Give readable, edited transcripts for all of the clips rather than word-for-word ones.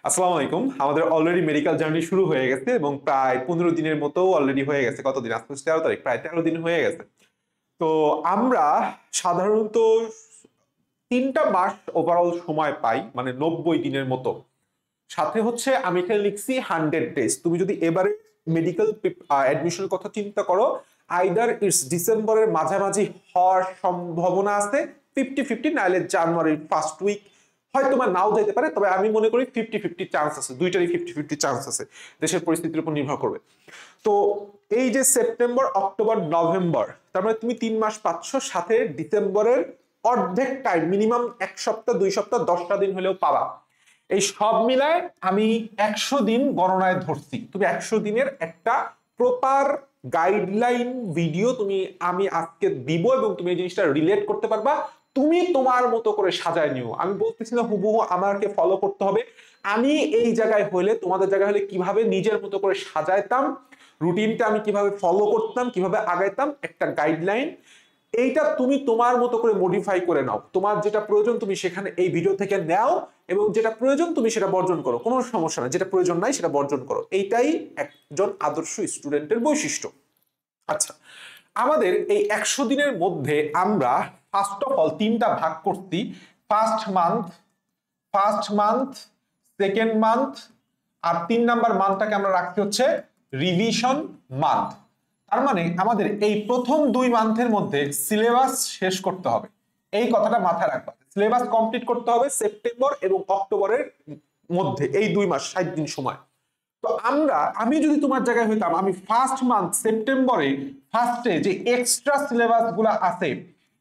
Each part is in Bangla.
আসসালামু আলাইকুম। আমাদের অলরেডি মেডিকেল জার্নি শুরু হয়ে গেছে এবং প্রায় 15 দিনের মতো অলরেডি হয়ে গেছে। কতদিন? আজকে 13 তারিখ, প্রায় 13 দিন হয়ে গেছে। তো আমরা সাধারণত 3টা মাস ওভারঅল সময় পাই, মানে 90 দিনের মতো। সাথে হচ্ছে আমি এখানে লিখছি 100 ডেজ। তুমি যদি এবারে মেডিকেল অ্যাডমিশনের কথা চিন্তা করো, আইদার ইটস ডিসেম্বরের মাঝামাঝি হওয়ার সম্ভাবনা আছে 50-50, নাহলে জানুয়ারির ফার্স্ট উইক হয়তো তোমার নাও যেতে পারে। তবে আমি মনে করি 50-50 চান্স আছে, দুইটারই 50-50 চান্স আছে, দেশের পরিস্থিতির উপর নির্ভর করবে। তো এই যে সেপ্টেম্বর, অক্টোবর, নভেম্বর, তার মানে তুমি 3 মাস পাচ্ছ, সাথে ডিসেম্বরের অর্ধেক টাইম, মিনিমাম 1 সপ্তাহ 2 সপ্তাহ 10টা দিন হলেও পাবা। এই সব মিলায় আমি 100 দিন গণনায় ধরছি। তুমি 100 দিনের একটা প্রপার গাইডলাইন ভিডিও আমি আজকে দিব এবং তুমি এই জিনিসটা রিলেট করতে পারবা। তুমি তোমার মতো করে সাজায় নিও। আমি বলতেছি না হুবহু আমাকে ফলো করতে হবে। আমি এই জায়গায় হলে, তোমাদের জায়গায় হলে কিভাবে নিজের মতো করে সাজাইতাম, রুটিনটা আমি কিভাবে ফলো করতাম, কিভাবে আগাইতাম, একটা গাইডলাইন, এইটা তুমি তোমার মতো করে মডিফাই করে নাও। তোমার যেটা প্রয়োজন তুমি সেখানে এই ভিডিও থেকে নাও, এবং যেটা প্রয়োজন তুমি সেটা বর্জন করো, কোনো সমস্যা নাই। যেটা প্রয়োজন নাই সেটা বর্জন করো। এইটাই একজন আদর্শ স্টুডেন্টের বৈশিষ্ট্য। আচ্ছা, আমাদের এই 100 দিনের মধ্যে আমরা ফার্স্ট অফ অল 3টা ভাগ করছি। ফার্স্ট মান্থ, সেকেন্ড মান্থ, আর 3 নাম্বার মান্থটাকে আমরা রাখছি হচ্ছে রিভিশন মান্থ। তার মানে আমাদের এই প্রথম 2 মান্থের মধ্যে সিলেবাস শেষ করতে হবে। এই কথাটা মাথায় রাখবা, সিলেবাস কমপ্লিট করতে হবে সেপ্টেম্বর এবং অক্টোবরের মধ্যে, এই 2 মাস 60 দিন সময়। তো আমি যদি তোমার জায়গায় হইতাম, আমি ফার্স্ট মান্থ সেপ্টেম্বরে ফার্স্টে যে এক্সট্রা সিলেবাস গুলা আছে,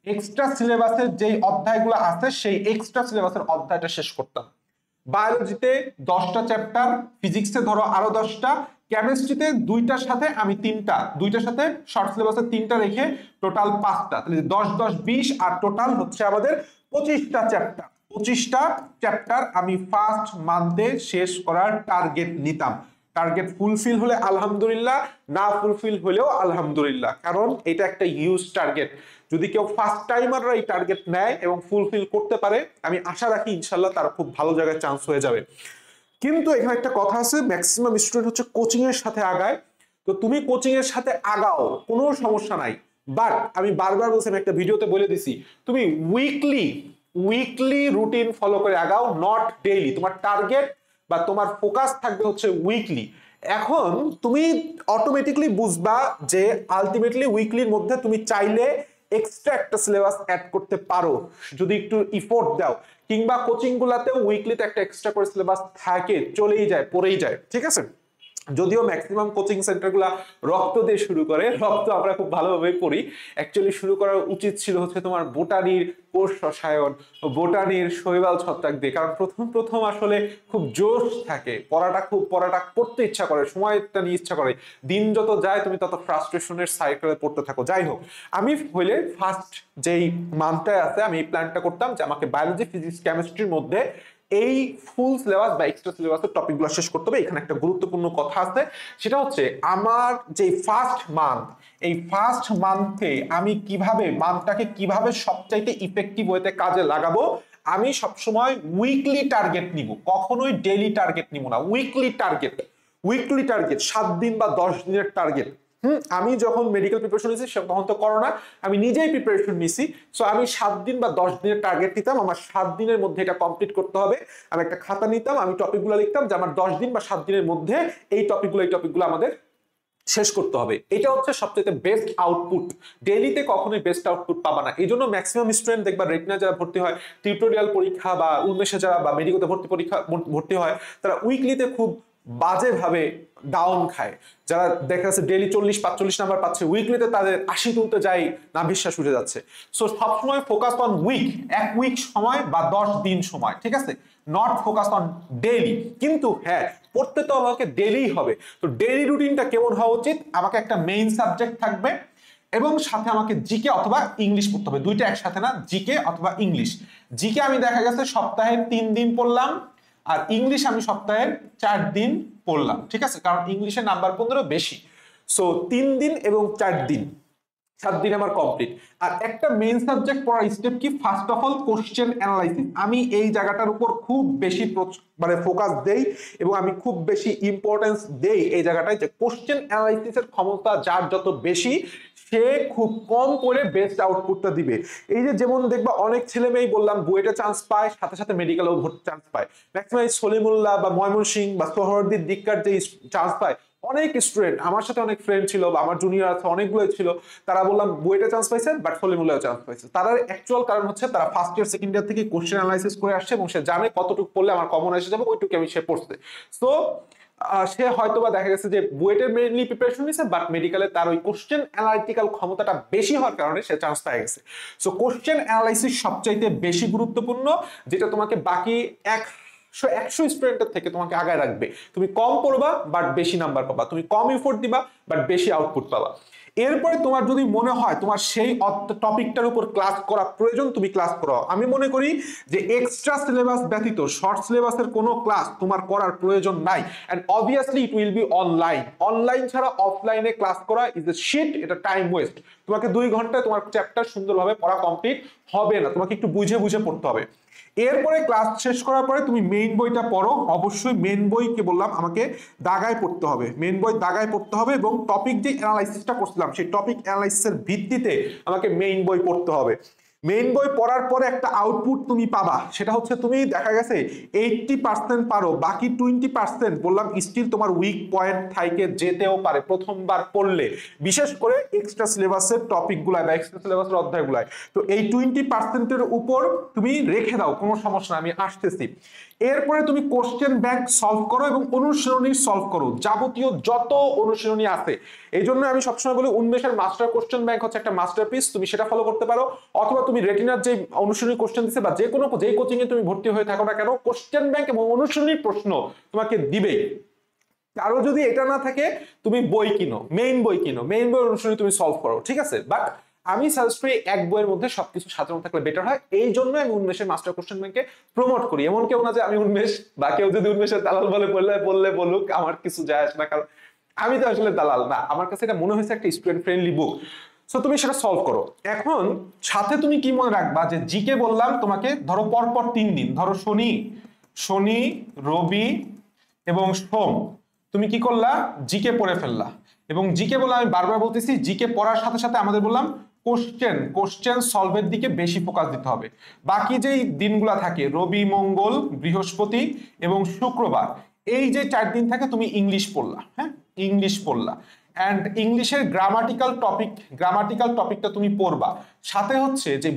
এক্সট্রা সিলেবাসের যে অধ্যায়গুলো আছে, সেই এক্সট্রা সিলেবাসের অধ্যায়টা শেষ করতাম। বায়োলজিতে 10টা চ্যাপ্টার, ফিজিক্সে ধরো আরো 10টা, কেমিস্ট্রিতে 2টার সাথে আমি 3টা, 2টার সাথে শর্ট সিলেবাসে 3টা রেখে টোটাল 5টা, তাহলে 10-10-20, আর টোটাল হচ্ছে আমাদের 25টা চ্যাপ্টার। 25টা চ্যাপ্টার আমি ফার্স্ট মান্থে শেষ করার টার্গেট নিতাম। টার্গেট ফুলফিল হলে আলহামদুলিল্লাহ, না ফুলফিল হলেও আলহামদুলিল্লাহ, কারণ এটা একটা হিউজ টার্গেট। যদি কেউ ফার্স্ট টাইমাররা এই টার্গেট নেয় এবং ফুলফিল করতে পারে, আমি আশা রাখি ইনশাল্লাহ তার খুব ভালো জায়গায় চান্স হয়ে যাবে। কিন্তু এখানে একটা কথা আছে, ম্যাক্সিমাম স্টুডেন্ট হচ্ছে কোচিং এর সাথে আগায়। তো তুমি কোচিং এর সাথে আগাও, কোনো সমস্যা নাই, বাট আমি বারবার বলছি, আমি একটা ভিডিওতে বলে দিছি, তুমি উইকলি রুটিন ফলো করে আগাও, নট ডেইলি। তোমার টার্গেট বা তোমার ফোকাস থাকবে হচ্ছে উইকলি। এখন তুমি অটোমেটিকলি বুঝবা যে আলটিমেটলি উইকলির মধ্যে তুমি চাইলে এক্সট্রা একটা সিলেবাস অ্যাড করতে পারো যদি একটু ইফোর্ট দাও, কিংবা কোচিং গুলাতেও উইকলিতে একটা এক্সট্রা করে সিলেবাস থাকে, চলেই যায়, পড়েই যায়, ঠিক আছে। যদিও ম্যাক্সিমাম কোচিং সেন্টারগুলা রক্ত দিয়ে শুরু করে, রক্ত আমরা খুব ভালোভাবে পড়ি। অ্যাকচুয়ালি শুরু করা উচিত ছিল হচ্ছে তোমার বোটানির কোষ রসায়ন, বোটানির শৈবাল ছত্রাক দিয়ে, কারণ প্রথম প্রথম আসলে খুব জোশ থাকে, পড়াটা পড়তে ইচ্ছা করে, সময়টা নিয়ে ইচ্ছা করে। দিন যত যায় তুমি তত ফ্রাস্ট্রেশনের সাইকেলে পড়তে থাকো। যাই হোক, আমি হইলে ফার্স্ট যেই মান্থটায় আছে আমি এই প্ল্যানটা করতাম যে আমাকে বায়োলজি, ফিজিক্স, কেমিস্ট্রির মধ্যে এই ফুল সিলেবাস বা এক্সট্রা সিলেবাসের টপিকগুলো শেষ করতে হবে। এখানে একটা গুরুত্বপূর্ণ কথা আছে, সেটা হচ্ছে আমার যে ফার্স্ট মান্থ, এই ফার্স্ট মান্থে আমি কিভাবে মান্থটাকে কিভাবে সবচাইতে ইফেক্টিভ ওয়েতে কাজে লাগাবো, আমি সবসময় উইকলি টার্গেট নিব, কখনোই ডেইলি টার্গেট নিব না। উইকলি টার্গেট 7 দিন বা 10 দিনের টার্গেট। আমি যখন মেডিকেল প্রিপারেশন নিয়েছি তখন তো করোনা, আমি নিজেই প্রিপারেশন নিছি। সো আমি 7 দিন বা 10 দিনের টার্গেট নিতাম, আমার 7 দিনের মধ্যে এটা কমপ্লিট করতে হবে। আমি একটা খাতা নিতাম, আমি টপিকগুলো লিখতাম যে আমার 10 দিন বা 7 দিনের মধ্যে এই টপিকগুলো আমাদের শেষ করতে হবে। এটা হচ্ছে সবচেয়ে বেস্ট আউটপুট। ডেইলিতে কখনোই বেস্ট আউটপুট পাবা না। এই জন্য ম্যাক্সিমাম স্টুডেন্ট দেখবা রেটিনা যারা ভর্তি হয়, টিউটোরিয়াল পরীক্ষা বা উন্মেষে যারা বা মেডিকেলে ভর্তি হয়, তারা উইকলিতে খুব বাজে ভাবে ডাউন খায়। যারা দেখা যাচ্ছে ডেইলি 40-45 নাম্বার পাচ্ছে, উইকলিতে তাদের 80 তুলতে যাই না বিশ্বাস উঠে যাচ্ছে। সো সবসময় ফোকাস অন উইক, 1 উইক সময় বা 10 দিন সময়, ঠিক আছে, নট ফোকাস অন ডেইলি। কিন্তু হ্যাঁ, পড়তে তো আমাকে ডেইলি হবে। তো ডেইলি রুটিনটা কেমন হওয়া উচিত, আমাকে একটা মেইন সাবজেক্ট থাকবে এবং সাথে আমাকে জিকে অথবা ইংলিশ পড়তে হবে, দুইটা একসাথে না, জিকে অথবা ইংলিশ। জিকে আমি দেখা গেছে সপ্তাহে 3 দিন পড়লাম, আর ইংলিশ আমি সপ্তাহে 4 দিন পড়লাম, ঠিক আছে, কারণ ইংলিশের নাম্বার 15 বেশি। সো 3 দিন এবং 4 দিন 7 দিন আমার কমপ্লিট। আর একটা মেইন সাবজেক্ট পড়ার স্টেপ কি, first of all question analysis. আমি এই জায়গাটার উপর খুব বেশি মানে ফোকাস দেই এবং আমি খুব বেশি ইম্পর্টেন্স দেই এই জায়গাটায়, যে কোশ্চেন অ্যানালাইসিসের ক্ষমতা যার যত বেশি সে খুব কম করে বেস্ট আউটপুটটা দিবে। এই যে যেমন দেখবা অনেক ছেলে মেয়েই বললাম বুয়েটে চান্স পায়, সাথে সাথে মেডিকেলেও চান্স পায়। ম্যাক্সিমাম সলিমুল্লাহ বা ময়মনসিংহ বা সোহরাওয়ার্দীর দিককার যে চান্স পায়, অনেক স্টুডেন্ট আমার সাথে অনেক ফ্রেন্ড ছিল বা আমার জুনিয়র আছে অনেকগুলো ছিল, তারা বললাম বুয়েটে চান্স পাইছে বাট সলিমুল্লাহ চান্স পাইছে। তার অ্যাকচুয়াল কারণ হচ্ছে তারা ফার্স্ট ইয়ার সেকেন্ড ইয়ার থেকে কোশ্চেন অ্যানালাইসিস করে আসছে এবং সে জানে কতটুকু পড়লে আমার কমন এসে যাবে, ওইটুকু আমি সে পড়ছে। সো সে হয়তো বা দেখা গেছে যে বুয়েটের মেইনলি প্রিপারেশন নিছে বাট মেডিকেলে তার ওই কোশ্চেন অ্যানালিটিক্যাল ক্ষমতাটা বেশি হওয়ার কারণে সে চান্স পেয়ে গেছে। সো কোশ্চেন অ্যানালাইসিস সবচাইতে বেশি গুরুত্বপূর্ণ, যেটা তোমাকে বাকি 100 স্টুডেন্টের থেকে তোমাকে আগায় রাখবে। তুমি কম পড়বা বাট বেশি নাম্বার পাবা, তুমি কম এফোর্ট দিবা বাট বেশি আউটপুট পাবা। এরপরে তোমার যদি মনে হয় তোমার সেই টপিকটার উপর ক্লাস করা প্রয়োজন, তুমি ক্লাস করো। আমি মনে করি যে এক্সট্রা সিলেবাস ব্যতীত শর্ট সিলেবাসের কোনো ক্লাস তোমার করার প্রয়োজন নাই। And obviously it will be online. Online ছাড়া অফলাইনে ক্লাস করা ইজ এ শিট, এটা টাইম ওয়েস্ট। তোমাকে 2 ঘন্টায় তোমার চ্যাপ্টার সুন্দরভাবে পড়া কমপ্লিট হবে না, তোমাকে একটু বুঝে বুঝে পড়তে হবে। এরপরে ক্লাস শেষ করার পরে তুমি মেইন বইটা পড়ো। অবশ্যই মেইন বই কি বললাম আমাকে দাগায় পড়তে হবে, মেইন বই দাগায় পড়তে হবে এবং টপিক যে অ্যানালাইসিসটা করছিলাম সেই টপিক অ্যানালাইসিসের ভিত্তিতে আমাকে মেইন বই পড়তে হবে। মেইন বই পড়ার পরে একটা আউটপুট তুমি পাবা, সেটা হচ্ছে তুমি দেখা গেছে 80% পারো, বাকি 20% বললাম স্টিল তোমার উইক পয়েন্ট থাকে যেতেও পারে প্রথমবার পড়লে, বিশেষ করে এক্সট্রা সিলেবাসের টপিকগুলো বা এক্সট্রা সিলেবাসের অধ্যায়গুলো। তো এই 20%-এর উপর তুমি রেখে দাও, কোনো সমস্যা না, আমি আসতেছি। এরপরে তুমি কোশ্চেন ব্যাংক সলভ করো এবং অনুশীলনী সলভ করো, যাবতীয় যত অনুশীলনী আছে। এই জন্য আমি সবসময় বলি উন্মেষের মাস্টার কোশ্চেন ব্যাংক হচ্ছে একটা মাস্টারপিস, তুমি সেটা ফলো করতে পারো। অথবা তুমি রেটিনার যে অনুশীলনী কোশ্চেন দিছে বা যে কোনো যেই কোচিং এ তুমি ভর্তি হয়ে থাকো না কেন, কোশ্চেন ব্যাংক এবং অনুশীলনী প্রশ্ন তোমাকে দিবেই। আরো যদি এটা না থাকে তুমি বই কিনো, মেইন বই কিনো, মেইন বই অনুশীলনী তুমি সলভ করো, ঠিক আছে। বাট আমি সাজেস্ট করি এক বইয়ের মধ্যে সবকিছু সাজানো থাকলে বেটার হয়। এই জন্য আমি উন্মেষের মাস্টার কোশ্চেন ব্যাংকে প্রমোট করি। এমন কেউ না যে আমি উন্মেষ বা কেউ যদি উন্মেষের দালাল বলে বললে বলুক, আমার কিছু যায় আসে না, কারণ আমি তো আসলে দালাল না। আমার কাছে এটা মনে হয়েছে একটা স্টুডেন্ট ফ্রেন্ডলি বুক। সো তুমি সেটা সলভ করো। এখন সাথে তুমি কি মনে রাখবা যে জিকে বললাম তোমাকে, ধরো পরপর 3 দিন, ধরো শনি রবি এবং সোম তুমি কি করলা, জিকে পড়ে ফেললা। এবং জিকে বলে আমি বারবার বলতেছি, জিকে পড়ার সাথে সাথে আমাদের বললাম কোশ্চেন সলভের দিকে বেশি ফোকাস দিতে হবে। বাকি যেই দিনগুলা থাকে রবি মঙ্গল বৃহস্পতি এবং শুক্রবার, এই যে 4 দিন থাকে তুমি ইংলিশ পড়লা, হ্যাঁ ইংলিশ পড়লা। অ্যান্ড ইংলিশের গ্রামাটিক্যাল টপিকটা তুমি পড়বা। সাথে হচ্ছে যে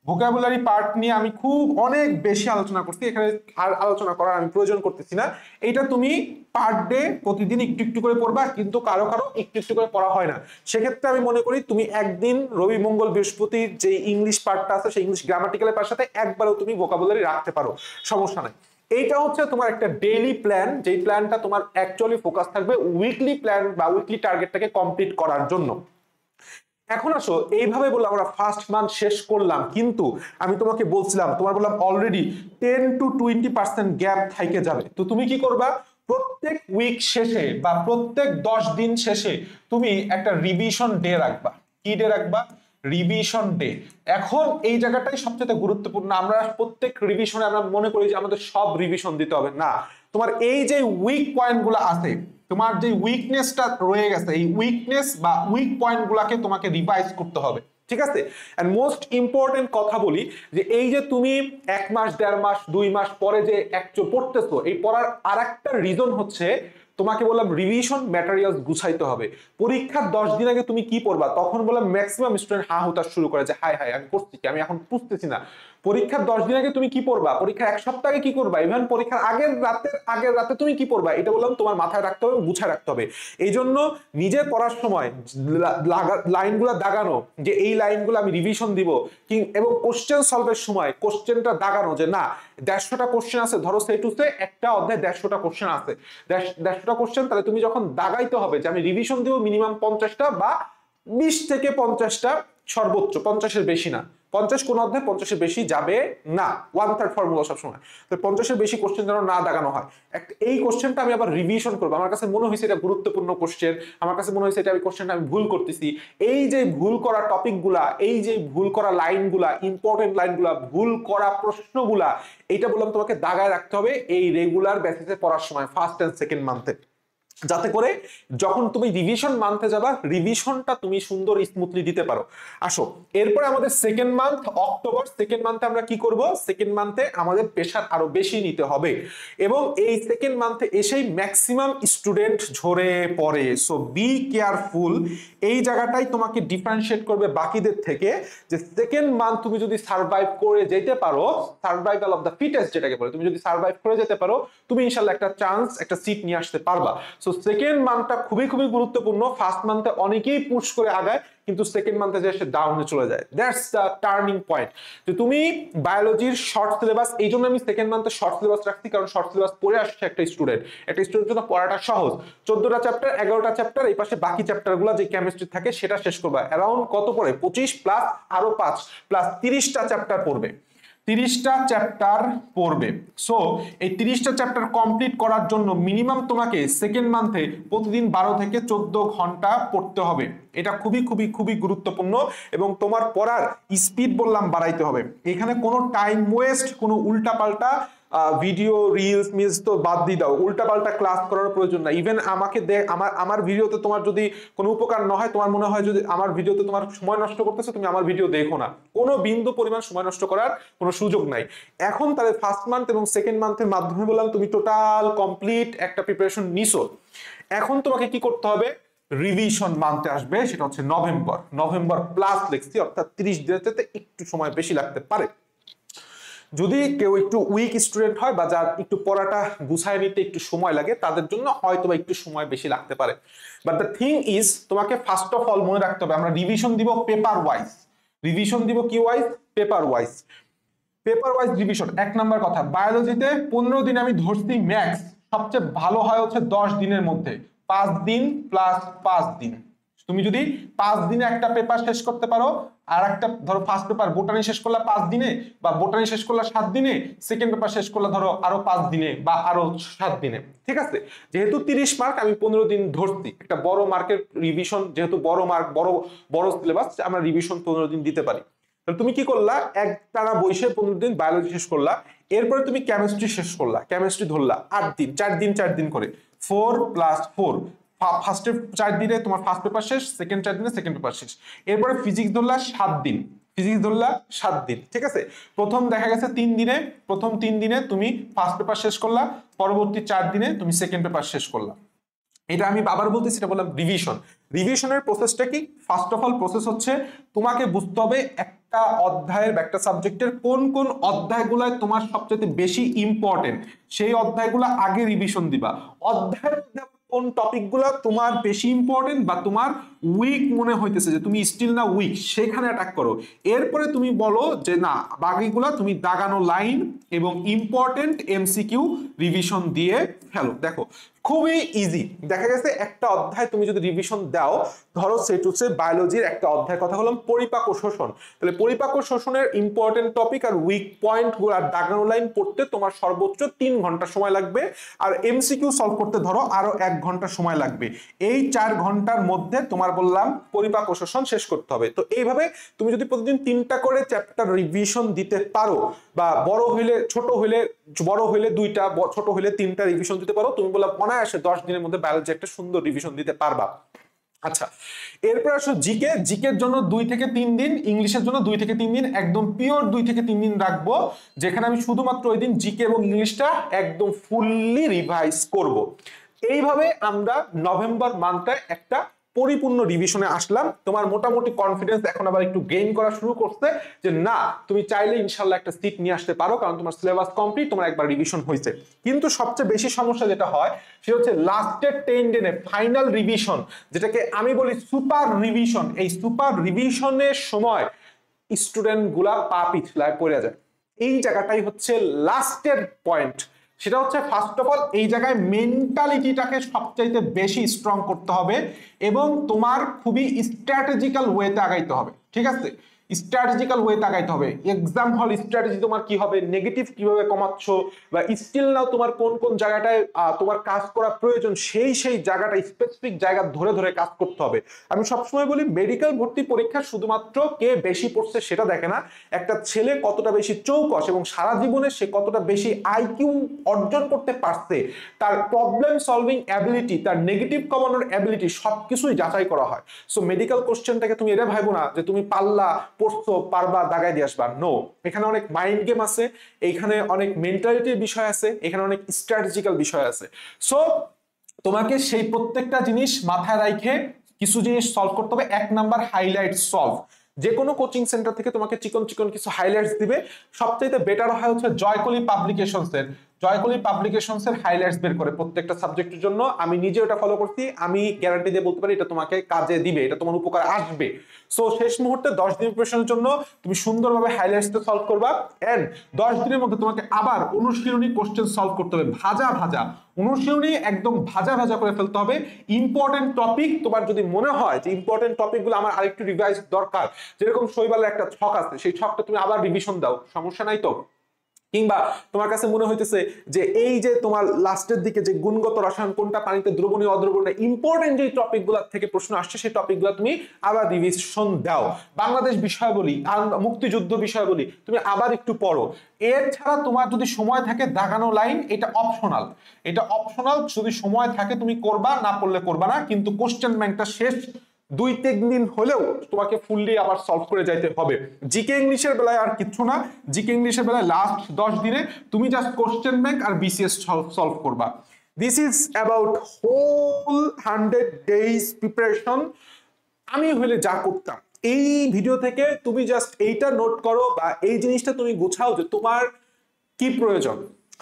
ভোকাবুলারি পার্ট নিয়ে আমি খুব অনেক বেশি আলোচনা করছি, এখানে আর আলোচনা করার আমি প্রয়োজন করতেছি না। এটা তুমি পার ডে প্রতিদিন একটু একটু করে পড়বা, কিন্তু কারো একটু একটু করে পড়া হয় না। সেক্ষেত্রে আমি মনে করি তুমি একদিন রবি মঙ্গল বৃহস্পতির যে ইংলিশ পার্টটা আছে সেই ইংলিশ গ্রামাটিক্যালের পার সাথে একবারও তুমি ভোকাবুলারি রাখতে পারো, সমস্যা নাই। এইটা হচ্ছে তোমার একটা ডেইলি প্ল্যান, যেই প্ল্যানটা তোমার অ্যাকচুয়ালি ফোকাস থাকবে উইকলি প্ল্যান বা উইকলি টার্গেটটাকে কমপ্লিট করার জন্য। এখন আসো, এইভাবে বললাম আমরা ফার্স্ট মান্থ শেষ করলাম, কিন্তু আমি তোমাকে বলছিলাম, তোমার বললাম অলরেডি 10-20% গ্যাপ থেকে যাবে। তো তুমি কি করবা, প্রত্যেক উইক শেষে বা প্রত্যেক 10 দিন শেষে তুমি একটা রিভিশন ডে রাখবা। কি ডে রাখবা, রিভিশন ডে। এখন এই জায়গাটাই সবচেয়ে গুরুত্বপূর্ণ। আমরা প্রত্যেক রিভিশনে আমরা মনে করি যে আমাদের সব রিভিশন দিতে হবে, না। তোমার এই যে উইক পয়েন্টগুলো আছে, তোমার যে উইকনেসটা রয়ে গেছে, এই উইকনেস বা উইক পয়েন্টগুলোকে তোমাকে রিভাইজ করতে হবে, ঠিক আছে। এন্ড মোস্ট ইম্পর্টেন্ট কথা বলি যে এই যে তুমি 1 মাস 1.5 মাস 2 মাস পরে যে পড়তেছো, এই পড়ার আরেকটা রিজন হচ্ছে তোমাকে বললাম রিভিশন ম্যাটেরিয়ালস গুছাইতে হবে। পরীক্ষার 10 দিন আগে তুমি কি পড়বা, তখন বললাম ম্যাক্সিমাম স্টুডেন্ট হা হুতাশ শুরু করে যে হাই আমি পড়ছি কি, আমি এখন বুঝতেছি না। পরীক্ষার 10 দিন আগে তুমি কি পড়বা, পরীক্ষার 1 সপ্তাহ আগে কি করবা, ইভেন পরীক্ষার আগের রাতে তুমি কি পড়বা, এটা বললাম তোমার মাথায় রাখতে হবে, গুছায় রাখতে হবে। এই জন্য নিজে পড়ার সময় লাইনগুলো দাগানো, যে এই লাইনগুলো আমি রিভিশন দিব, এবং কোশ্চেন সলভের সময় কোশ্চেনটা দাগানো যে না 150টা কোশ্চেন আছে, ধরো সে টু সে একটা অধ্যায় 150টা কোশ্চেন আছে, 150টা কোশ্চেন, তাহলে তুমি যখন দাগাইতে হবে যে আমি রিভিশন দিব মিনিমাম 50টা বা 20 থেকে 50টা, সর্বোচ্চ 50-এর বেশি না, 50 কোন অধ্যায় 50-এর বেশি যাবে না, 1/3 ফর্মুলা সবসময়। তো 50-এর বেশি কোশ্চেন যেন না দাগানো হয়। এই কোশ্চেনটা আমি আবার রিভিশন করবো, আমার কাছে মনে হয়েছে এটা গুরুত্বপূর্ণ কোশ্চেন, আমার কাছে মনে হয়েছে এটা কোশ্চেনটা আমি ভুল করতেছি। এই যে ভুল করা টপিকগুলা, এই যে ভুল করা লাইনগুলা, ইম্পর্টেন্ট লাইনগুলা, ভুল করা প্রশ্নগুলা, এইটা বললাম তোমাকে দাগায় রাখতে হবে এই রেগুলার বেসিসে পড়ার সময় ফার্স্ট এন্ড সেকেন্ড মান্থে, যাতে করে যখন তুমি রিভিশন মান্থে যাবা রিভিশনটা তুমি সুন্দর স্মুথলি দিতে পারো। আসো এরপরে আমাদের সেকেন্ড মান্থ অক্টোবর, সেকেন্ড মান্থে আমরা কি করব, সেকেন্ড মান্থে আমাদের প্রেশার আরো বেশি নিতে হবে এবং এই সেকেন্ড মান্থে এসেই ম্যাক্সিমাম স্টুডেন্ট ঝরে পড়ে। সো বি কেয়ারফুল, এই জায়গাটাই তোমাকে ডিফারেন্সিয়েট করবে বাকিদের থেকে, যে সেকেন্ড মান্থ তুমি যদি সার্ভাইভ করে যেতে পারো, সার্ভাইভাল অফ দ্য ফিটেস্ট যেটাকে বলে, তুমি যদি সার্ভাইভ করে যেতে পারো তুমি ইনশাআল্লাহ একটা চান্স, একটা সিট নিয়ে আসতে পারবা। সো সেকেন্ড মান্থটা খুবই খুবই গুরুত্বপূর্ণ। ফার্স্ট মান্থে অনেকেই পুশ করে আগায় কিন্তু সেকেন্ড মান্থে যে এসে ডাউনে চলে যায়, দ্যাটস দ্য টার্নিং পয়েন্ট। যে তুমি বায়োলজির শর্ট সিলেবাস, এই জন্য আমি সেকেন্ড মান্থে শর্ট সিলেবাস রাখছি, কারণ শর্ট সিলেবাস পড়ে আসছে একটা স্টুডেন্টের জন্য পড়াটা সহজ। 14টা চ্যাপ্টার, 11টা চ্যাপ্টার, এই পাশে বাকি চ্যাপ্টারগুলো যে কেমিস্ট্রি থাকে সেটা শেষ করবা। অ্যারাউন্ড কত পড়ে, 25 প্লাস আরো 5 প্লাস 30টা চ্যাপ্টার পড়বে, 30টা চ্যাপ্টার পড়বে। সো এই 30টা চ্যাপ্টার কমপ্লিট করার জন্য মিনিমাম তোমাকে সেকেন্ড মান্থে প্রতিদিন 12 থেকে 14 ঘন্টা পড়তে হবে। এটা খুবই খুবই খুবই গুরুত্বপূর্ণ এবং তোমার পড়ার স্পিড বললাম বাড়াইতে হবে। এখানে কোনো টাইম ওয়েস্ট, কোনো উল্টাপাল্টা ভিডিও রিলস মিলস তো বাদ দিয়ে দাও, উল্টাপাল্টা ক্লাস করার প্রয়োজন না। ইভেন আমাকে আমার ভিডিওতে তোমার যদি কোনো উপকার না হয়, তোমার মনে হয় যদি আমার ভিডিওতে তোমার সময় নষ্ট করতেছে, তুমি আমার ভিডিও দেখো না, কোনো বিন্দু পরিমাণ সময় নষ্ট করার কোনো সুযোগ নাই। এখন তাহলে ফার্স্ট মান্থ এবং সেকেন্ড মান্থের মাধ্যমে বললাম তুমি টোটাল কমপ্লিট একটা প্রিপারেশন নিছো। এখন তোমাকে কি করতে হবে, রিভিশন মানতে আসবে, সেটা হচ্ছে নভেম্বর প্লাস লিখছি, অর্থাৎ 30 দিনের থেকে একটু সময় বেশি লাগতে পারে। যদি কেউ একটু উইক স্টুডেন্ট হয় বা যার একটু পড়াটা গুছায় নিতে একটু সময় লাগে, তাদের জন্য হয়তো বা একটু সময় বেশি লাগতে পারে। বাট দ্য থিং ইজ, তোমাকে ফার্স্ট অফ অল মনে রাখতে হবে আমরা রিভিশন দিব পেপার ওয়াইজ, রিভিশন দিব কি wise, paper wise. Paper wise revision, 1 number কথা, বায়োলজিতে 15 দিন আমি ধরছি ম্যাক্স, সবচেয়ে ভালো হয় হচ্ছে 10 দিনের মধ্যে, 5 দিন প্লাস 5 দিন। তুমি যদি 5 দিনে একটা পেপার শেষ করতে পারো, আর একটা ধরো ফার্স্ট পেপার বোটানি শেষ করলা 5 দিনে, বা বোটানি শেষ করলা 7 দিনে, সেকেন্ড পেপার শেষ করলা ধরো আরো 5 দিনে বা আরো 7 দিনে, ঠিক আছে। যেহেতু 30 মার্ক আমি 15 দিন ধরছি, একটা বড় মার্কের রিভিশন, যেহেতু বড় মার্ক, বড় সিলেবাস, আমরা রিভিশন 15 দিন দিতে পারি। তাহলে তুমি কি করলা, একটানা বসে 15 দিন বায়োলজি শেষ করলা, এরপরে তুমি কেমিস্ট্রি শেষ করলা, কেমিস্ট্রি ধরলা 8 দিন, 4 দিন করে, 4 + 4, ফার্স্টের 4 দিনে তোমার ফার্স্ট পেপার শেষ, সেকেন্ড 4 দিনে সেকেন্ড পেপার শেষ। এরপরে ফিজিক্স ধরলা 7 দিন, ঠিক আছে। প্রথম দেখা গেছে 3 দিনে, প্রথম 3 দিনে তুমি ফার্স্ট পেপার শেষ করলা, পরবর্তী 4 দিনে তুমি সেকেন্ড পেপার শেষ করলা। এটা আমি আবার বলতেছি, এটা বললাম রিভিশন। রিভিশনের প্রসেসটা কি, ফার্স্ট অফ অল প্রসেস হচ্ছে তোমাকে বুঝতে হবে একটা অধ্যায়ের বা একটা সাবজেক্টের কোন কোন অধ্যায়গুলোয় তোমার সবচেয়ে বেশি ইম্পর্টেন্ট, সেই অধ্যায়গুলো আগে রিভিশন দিবা। অধ্যায়ের কোন টপিকগুলো তোমার বেশি ইম্পর্টেন্ট বা তোমার উইক মনে হইতেছে, যে তুমি স্টিল না উইক, সেখানে অ্যাটাক করো। এরপরে তুমি বলো যে না, বাকিগুলো তুমি দাগানো লাইন এবং ইম্পর্টেন্ট এমসিকিউ রিভিশন দিয়ে ফেলো। দেখো খুবই ইজি, দেখা গেছে একটা অধ্যায় তুমি যদি রিভিশন দাও, ধরো সেট হচ্ছে বায়োলজির একটা অধ্যায় কথা বললাম পরিপাক ও শোষণ, তাহলে পরিপাক ও শোষণের ইম্পর্টেন্ট টপিক আর উইক পয়েন্ট গুলো আর দাগানো লাইন পড়তে তোমার সর্বোচ্চ 3 ঘন্টা সময় লাগবে, আর এমসিকিউ সলভ করতে ধরো আরো 1 ঘন্টা সময় লাগবে। এই 4 ঘন্টার মধ্যে তোমার বললাম পরিপাক ও শোষণ শেষ করতে হবে। তো এইভাবে তুমি যদি প্রতিদিন 3টা করে চ্যাপ্টার রিভিশন দিতে পারো, বা বড় হইলে 2টা, ছোট হইলে 3টা রিভিশন দিতে পারো, তুমি বললাম অনায়াসে 10 দিনের মধ্যে বায়োলজি একটা সুন্দর রিভিশন দিতে পারবা। আচ্ছা, এরপর আসো জিকের জন্য 2 থেকে 3 দিন, ইংলিশের জন্য 2 থেকে 3 দিন, একদম পিওর 2 থেকে 3 দিন রাখবো, যেখানে আমি শুধুমাত্র ওই দিন জিকে এবং ইংলিশটা একদম ফুললি রিভাইজ করব। এইভাবে আমরা নভেম্বর মান্থে একটা পরিপূর্ণ রিভিশনে আসলাম। তোমার মোটামুটি কনফিডেন্স এখন আবার একটু গেইন করা শুরু করছে, যে না তুমি চাইলে ইনশাল্লাহ একটা সিট নিয়ে আসতে পারো, কারণ তোমার সিলেবাস কমপ্লিট, তোমার একবার রিভিশন হয়েছে। কিন্তু সবচেয়ে বেশি সমস্যা যেটা হয় সেটা হচ্ছে লাস্টের 10 দিনে ফাইনাল রিভিশন, যেটাকে আমি বলি সুপার রিভিশন। এই সুপার রিভিশনের সময় স্টুডেন্ট গুলা পা পিছলায় পড়ে যায়। এই জায়গাটাই হচ্ছে লাস্টের পয়েন্ট, সেটা হচ্ছে ফার্স্ট অফ অল এই জায়গায় মেন্টালিটিটাকে সবচাইতে বেশি স্ট্রং করতে হবে এবং তোমার খুবই স্ট্র্যাটেজিক্যাল ওয়েতে আগাইতে হবে, ঠিক আছে। স্ট্র্যাটেজিক্যাল ওয়ে তাকাইতে হবে। এক্সাম হল স্ট্র্যাটেজি তোমার কি হবে, নেগেটিভ কিভাবে কমাচ্ছ, বা স্টিল নাও তোমার কোন কোন জায়গাটায় তোমার কাজ করা প্রয়োজন, সেই জায়গাটা স্পেসিফিক জায়গা ধরে ধরে কাজ করতে হবে। আমি সবসময় বলি মেডিকেল ভর্তি পরীক্ষা শুধুমাত্র কে বেশি পড়ছে সেটা দেখে না, একটা ছেলে কতটা বেশি চৌকস এবং সারা জীবনে সে কতটা বেশি আইকিউ অর্জন করতে পারছে, তার প্রবলেম সলভিং অ্যাবিলিটি, তার নেগেটিভ কমানোর অ্যাবিলিটি সবকিছুই যাচাই করা হয়। সো মেডিকেল কোশ্চেনটাকে তুমি এটা ভাইবো না যে তুমি পাল্লা পড়ছো পারবা দাগায় দিয়ে আসবা, নো। এখানে অনেক মাইন্ড গেম আছে, এইখানে অনেক মেন্টালিটির বিষয় আছে, এখানে অনেক স্ট্র্যাটেজিক্যাল বিষয় আছে। সো তোমাকে সেই প্রত্যেকটা জিনিস মাথায় রাখে কিছু জিনিস সলভ করতে হবে। 1 নাম্বার হাইলাইট সলভ। যে কোনো কোচিং সেন্টার থেকে তোমাকে চিকন চিকন কিছু হাইলাইটস দিবে, সবচেয়ে বেটার হয় হচ্ছে জয়কলি পাবলিকেশনস এর। জয়কলি পাবলিকেশনস এর হাইলাইটস বের করে প্রত্যেকটা সাবজেক্টের জন্য। আমি নিজে ওটা ফলো করছি, আমি গ্যারান্টি দিয়ে বলতে পারি এটা তোমাকে কাজে দিবে, এটা তোমার উপকার আসবে। সো শেষ মুহূর্তে 10 দিন প্রিপারেশনের জন্য তুমি সুন্দরভাবে হাইলাইটসটা সলভ করবা, এন্ড 10 দিনের মধ্যে তোমাকে আবার অনুশীলনী কোশ্চেন সলভ করতে হবে, ভাজা ভাজা অনুশীলনী একদম ভাজা ভাজা করে ফেলতে হবে। ইম্পর্টেন্ট টপিক তোমার যদি মনে হয় যে ইম্পর্টেন্ট টপিকগুলো আমার আরেকটু রিভাইজ দরকার, যেরকম শৈবালের একটা ছক আছে, সেই ছকটা তুমি আবার রিভিশন দাও, সমস্যা নাই তো। কিংবা তোমার কাছে মনে হইতেছে যে এই যে তোমার লাস্টের দিকে যে গুণগত রসায়ন কোনটা পানিতে দ্রবণীয় অদ্রবণীয় ইম্পর্টেন্ট যে টপিকগুলো থেকে প্রশ্ন আসছে, সেই টপিকগুলো তুমি আবার রিভিশন দাও। বাংলাদেশ বিষয়াবলী আর মুক্তিযুদ্ধ বিষয়াবলী তুমি আবার একটু পড়ো। এর ছাড়া তোমার যদি সময় থাকে দাগানো লাইন, এটা অপশনাল, এটা অপশনাল, যদি সময় থাকে তুমি করবা, না পড়লে করবা না, কিন্তু কোশ্চেন ব্যাংকটা শেষ 2-3 দিন হলেও তোমাকে ফুললি আবার সলভ করে যাইতে হবে। জিকে ইংলিশের বেলায় আর কিছু না, জিকে ইংলিশের বেলায় লাস্ট 10 দিনে তুমি জাস্ট কোশ্চেন ব্যাংক আর বিসিএস সলভ করবা। This is about whole 100 days preparation. আমি হলে যা করতাম, এই ভিডিও থেকে তুমি জাস্ট এইটা নোট করো বা এই জিনিসটা তুমি গুছাও যে তোমার কি প্রয়োজন,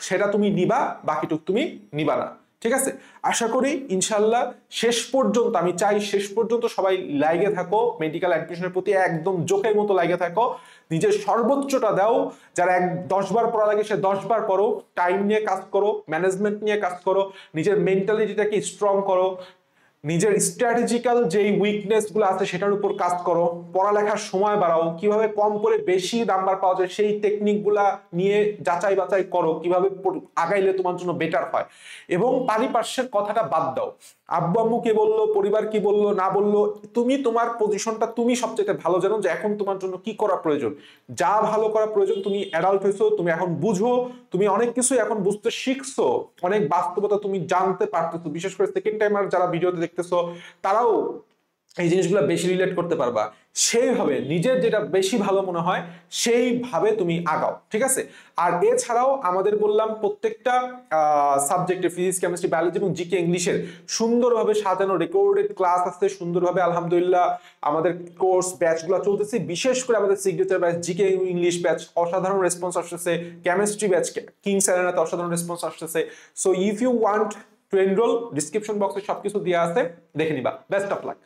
সেটা তুমি নিবা, বাকিটুক তুমি নিবা না, ঠিক আছে? আশা করি ইনশাল্লাহ শেষ পর্যন্ত, আমি চাই শেষ পর্যন্ত সবাই লাইগে থাকো, মেডিকেল অ্যাডমিশনের প্রতি একদম জোকের মতো লাইগে থাকো, নিজের সর্বোচ্চটা দাও। যারা 10 বার পড়া লাগে সে 10 বার পড়ো, টাইম নিয়ে কাজ করো, ম্যানেজমেন্ট নিয়ে কাজ করো, নিজের মেন্টালিটিটাকে স্ট্রং করো, নিজের স্ট্র্যাটেজিক্যাল যেই উইকনেস গুলো আছে সেটার উপর কাজ করো, পড়ালেখার সময় বাড়াও, কিভাবে কম করে বেশি নাম্বার পাওয়া যায় সেই টেকনিক গুলা নিয়ে যাচাই বাছাই করো, কিভাবে আগাইলে তোমার জন্য বেটার হয়। এবং পারিপার্শ্বের কথাটা বাদ দাও, আব্বু আম্মু কে বললো, পরিবার কি বললো না বললো, তুমি তোমার পজিশনটা তুমি সবচেয়ে ভালো জানো যে এখন তোমার জন্য কি করা প্রয়োজন, যা ভালো করা প্রয়োজন। তুমি অ্যাডাল্ট হয়েছো, তুমি এখন বুঝো, তুমি অনেক কিছু এখন বুঝতে শিখছো, অনেক বাস্তবতা তুমি জানতে পারতেছো। বিশেষ করে সেকেন্ড টাইমার যারা ভিডিওতে দেখতেছো তারাও এই জিনিসগুলো বেশি রিলেট করতে পারবা। সেইভাবে নিজের যেটা বেশি ভালো মনে হয় সেইভাবে তুমি আগাও, ঠিক আছে? আর এছাড়াও আমাদের বললাম প্রত্যেকটা সাবজেক্টে ফিজিক্স, কেমিস্ট্রি, বায়োলজি এবং জিকে ইংলিশের সুন্দরভাবে সাজানো রেকর্ডেড ক্লাস আছে, সুন্দরভাবে আলহামদুলিল্লাহ আমাদের কোর্স ব্যাচগুলো চলতেছে। বিশেষ করে আমাদের signature batch GK English batch অসাধারণ রেসপন্স আসতেছে, কেমিস্ট্রি ব্যাচ কিংস অ্যারেনাতে অসাধারণ রেসপন্স আসতেছে। So if you want to enrol, description বক্সে সবকিছু দেওয়া আছে, দেখে নিবা। Best of lakh.